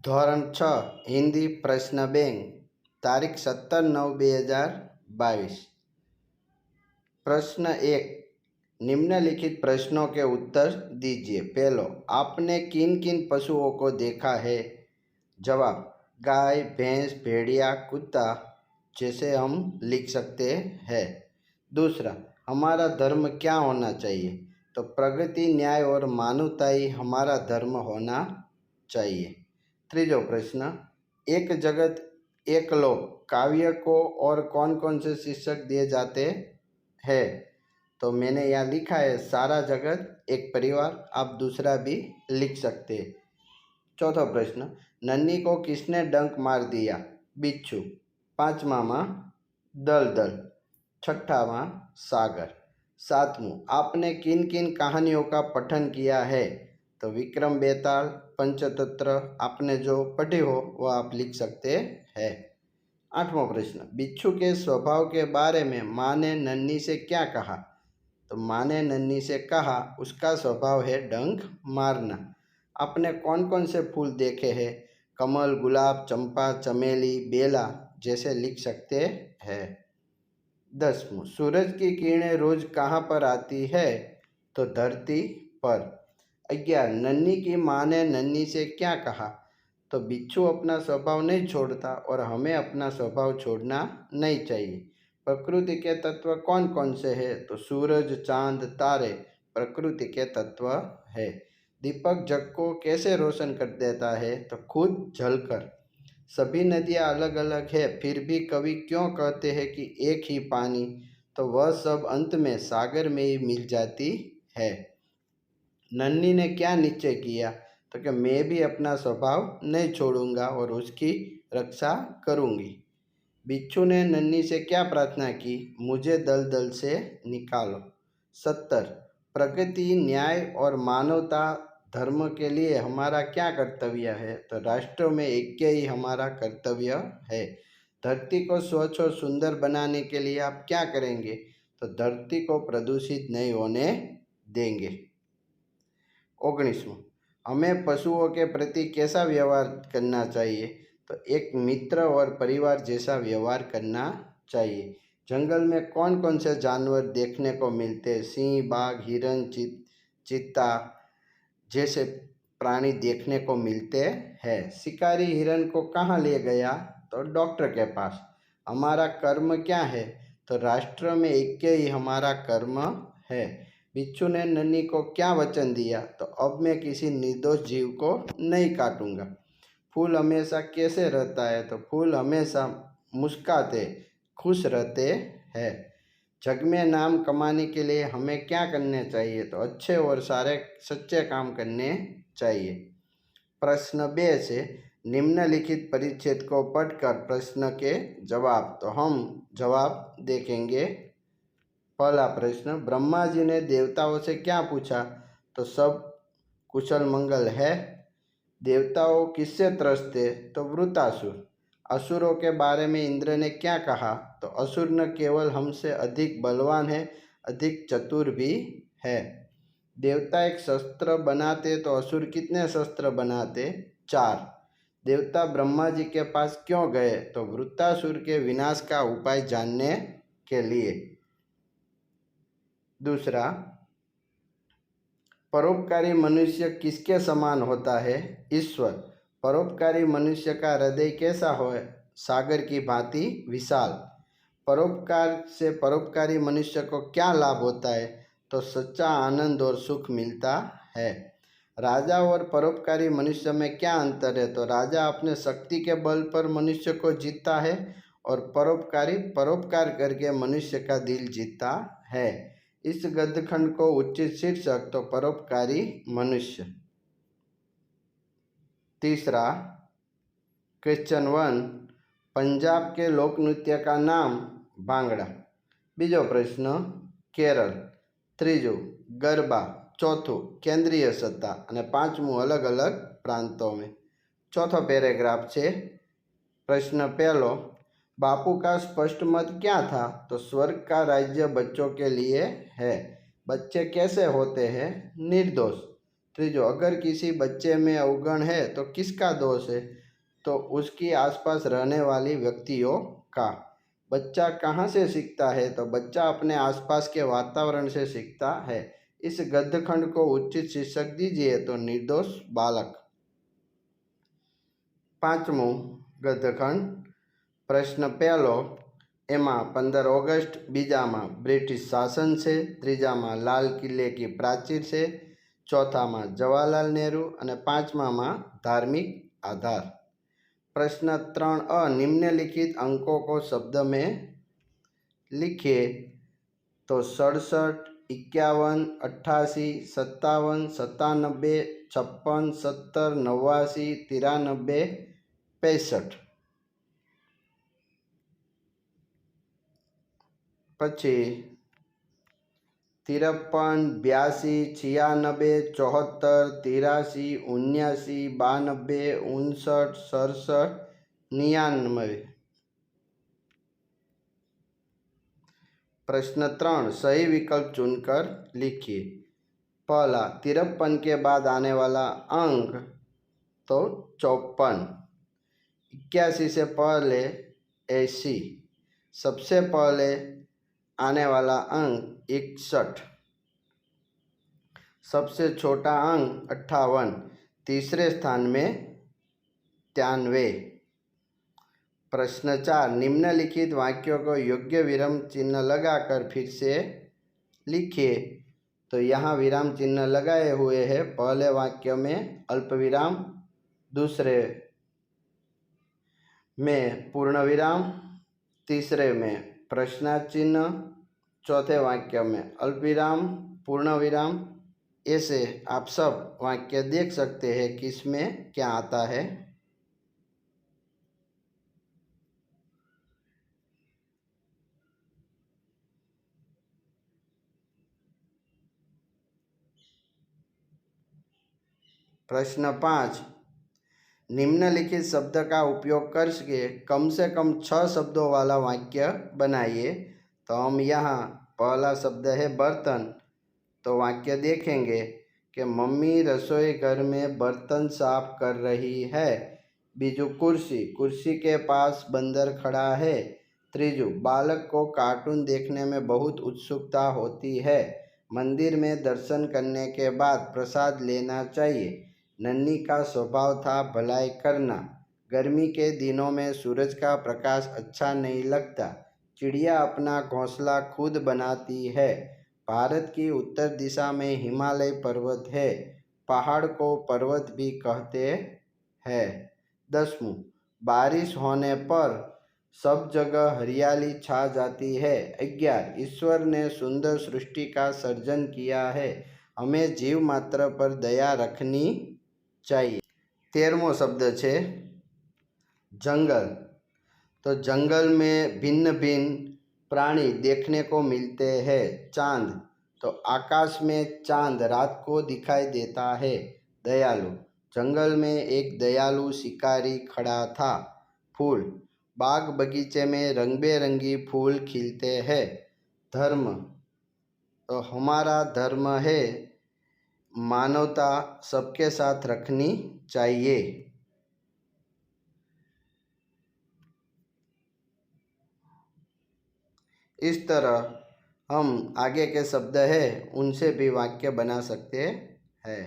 ધોરણ 6 हिंदी प्रश्न बैंक तारीख 17/9/2022। प्रश्न 1, निम्नलिखित प्रश्नों के उत्तर दीजिए। पहलो, आपने किन किन पशुओं को देखा है? जवाब, गाय, भैंस, भेड़िया, कुत्ता जैसे हम लिख सकते हैं। दूसरा, हमारा धर्म क्या होना चाहिए? तो प्रगति, न्याय और मानवता ही हमारा धर्म होना चाहिए। तीसरा प्रश्न, एक जगत एक लोक काव्य को और कौन कौन से शीर्षक दिए जाते हैं? तो मैंने यहाँ लिखा है सारा जगत एक परिवार, आप दूसरा भी लिख सकते हैं। चौथा प्रश्न, नन्ही को किसने डंक मार दिया? बिच्छू। पांचवा माँ दलदल। छठा माँ सागर। सातवां, आपने किन किन कहानियों का पठन किया है? तो विक्रम बेताल, पंचतंत्र आपने जो पढ़ी हो वो आप लिख सकते हैं। आठवां प्रश्न, बिच्छू के स्वभाव के बारे में माँ ने नन्ही से क्या कहा? तो माँ ने नन्ही से कहा उसका स्वभाव है डंक मारना। आपने कौन कौन से फूल देखे हैं? कमल, गुलाब, चंपा, चमेली, बेला जैसे लिख सकते हैं। 10वां, सूरज की किरणें रोज कहाँ पर आती है? तो धरती पर। 11, नन्ही की माँ ने नन्ही से क्या कहा? तो बिच्छू अपना स्वभाव नहीं छोड़ता और हमें अपना स्वभाव छोड़ना नहीं चाहिए। प्रकृति के तत्व कौन कौन से हैं? तो सूरज, चांद, तारे प्रकृति के तत्व है। दीपक जग को कैसे रोशन कर देता है? तो खुद जलकर। सभी नदियाँ अलग अलग है, फिर भी कवि क्यों कहते हैं कि एक ही पानी? तो वह सब अंत में सागर में ही मिल जाती है। नन्ही ने क्या निश्चय किया? तो कि मैं भी अपना स्वभाव नहीं छोड़ूंगा और उसकी रक्षा करूंगी। बिच्छू ने नन्ही से क्या प्रार्थना की? मुझे दलदल से निकालो। 70, प्रगति, न्याय और मानवता धर्म के लिए हमारा क्या कर्तव्य है? तो राष्ट्र में ऐक्य ही हमारा कर्तव्य है। धरती को स्वच्छ और सुंदर बनाने के लिए आप क्या करेंगे? तो धरती को प्रदूषित नहीं होने देंगे। 19वां, हमें पशुओं के प्रति कैसा व्यवहार करना चाहिए? तो एक मित्र और परिवार जैसा व्यवहार करना चाहिए। जंगल में कौन कौन से जानवर देखने को मिलते हैं? सिंह, बाघ, हिरण, चीता जैसे प्राणी देखने को मिलते हैं। शिकारी हिरण को कहाँ ले गया? तो डॉक्टर के पास। हमारा कर्म क्या है? तो राष्ट्र में ऐक्य ही हमारा कर्म है। बिच्छू ने नन्ही को क्या वचन दिया? तो अब मैं किसी निर्दोष जीव को नहीं काटूंगा। फूल हमेशा कैसे रहता है? तो फूल हमेशा मुस्कुराते खुश रहते हैं। जग में नाम कमाने के लिए हमें क्या करने चाहिए? तो अच्छे और सारे सच्चे काम करने चाहिए। प्रश्न 2 से निम्नलिखित परिच्छेद को पढ़कर प्रश्न के जवाब। तो हम जवाब देखेंगे। पहला प्रश्न, ब्रह्मा जी ने देवताओं से क्या पूछा? तो सब कुशल मंगल है। देवताओं किससे त्रस्त थे? तो वृत्रासुर। असुरों के बारे में इंद्र ने क्या कहा? तो असुर न केवल हमसे अधिक बलवान है, अधिक चतुर भी है। देवता एक शस्त्र बनाते तो असुर कितने शस्त्र बनाते? 4। देवता ब्रह्मा जी के पास क्यों गए? तो वृत्रासुर के विनाश का उपाय जानने के लिए। दूसरा, परोपकारी मनुष्य किसके समान होता है? ईश्वर। परोपकारी मनुष्य का हृदय कैसा हो? सागर की भांति विशाल। परोपकार से परोपकारी मनुष्य को क्या लाभ होता है? तो सच्चा आनंद और सुख मिलता है। राजा और परोपकारी मनुष्य में क्या अंतर है? तो राजा अपने शक्ति के बल पर मनुष्य को जीतता है और परोपकारी परोपकार करके मनुष्य का दिल जीतता है। इस गद्यखंड को उचित शीर्षक तो परोपकारी मनुष्य। तीसरा, क्वेश्चन 1, पंजाब के लोक नृत्य का नाम? भांगड़ा। बीजो प्रश्न, केरल। तीजो, गरबा। चौथो, केंद्रीय सत्ता। और पांचमू, अलग अलग प्रांतों में। चौथो पैराग्राफ है। प्रश्न पहलो, बापू का स्पष्ट मत क्या था? तो स्वर्ग का राज्य बच्चों के लिए है। बच्चे कैसे होते हैं? निर्दोष। तीजो, अगर किसी बच्चे में अवगुण है तो किसका दोष है? तो उसकी आसपास रहने वाली व्यक्तियों का। बच्चा कहाँ से सीखता है? तो बच्चा अपने आसपास के वातावरण से सीखता है। इस गद्यखंड को उचित शीर्षक दीजिए। तो निर्दोष बालक। पांचमું गद्यखंड। प्रश्न पहलो, एमा 15 ऑगस्ट, बीजामा ब्रिटिश शासन से, त्रीजामा लाल किले की प्राचीर से, चौथामा जवाहरलाल नेहरू और पांचमामा धार्मिक आधार। प्रश्न 3 निम्नलिखित अंकों को शब्द में लिखिए। तो 67, 51, 88, 57, 97, 56, 70, 89, 93, 65। પછી 53, 82, 96, 74, 83, 79, 92, 59, 67, 99। प्रश्न 3 सही विकल्प चुनकर लिखिए। पहला, 53 के बाद आने वाला अंक तो 54, 81 से पहले 80, सबसे पहले आने वाला अंक 61, सबसे छोटा अंक 58, तीसरे स्थान में 93। प्रश्न 4 निम्नलिखित वाक्यों को योग्य विराम चिन्ह लगाकर फिर से लिखिए। तो यहाँ विराम चिन्ह लगाए हुए हैं। पहले वाक्य में अल्प विराम, दूसरे में पूर्ण विराम, तीसरे में प्रश्नार्थ चिन्ह, चौथे वाक्य में अल्प विराम, पूर्ण विराम। ऐसे आप सब वाक्य देख सकते हैं किसमें क्या आता है। प्रश्न 5 निम्नलिखित शब्द का उपयोग करके कम से कम 6 शब्दों वाला वाक्य बनाइए। तो हम यहाँ पहला शब्द है बर्तन। तो वाक्य देखेंगे कि मम्मी रसोई घर में बर्तन साफ कर रही है। बीजू, कुर्सी, कुर्सी के पास बंदर खड़ा है। त्रीजू, बालक को कार्टून देखने में बहुत उत्सुकता होती है। मंदिर में दर्शन करने के बाद प्रसाद लेना चाहिए। नन्ही का स्वभाव था भलाई करना। गर्मी के दिनों में सूरज का प्रकाश अच्छा नहीं लगता। चिड़िया अपना घोंसला खुद बनाती है। भारत की उत्तर दिशा में हिमालय पर्वत है। पहाड़ को पर्वत भी कहते हैं। 10वां, बारिश होने पर सब जगह हरियाली छा जाती है। 11, ईश्वर ने सुंदर सृष्टि का सर्जन किया है। हमें जीव मात्र पर दया रखनी चाहिए। 13वां शब्द है जंगल। तो जंगल में भिन्न भिन्न प्राणी देखने को मिलते हैं। चांद, तो आकाश में चांद रात को दिखाई देता है। दयालु, जंगल में एक दयालु शिकारी खड़ा था। फूल, बाग बगीचे में रंग बेरंगी फूल खिलते हैं। धर्म, तो हमारा धर्म है मानवता सबके साथ रखनी चाहिए। इस तरह हम आगे के शब्द है उनसे भी वाक्य बना सकते हैं।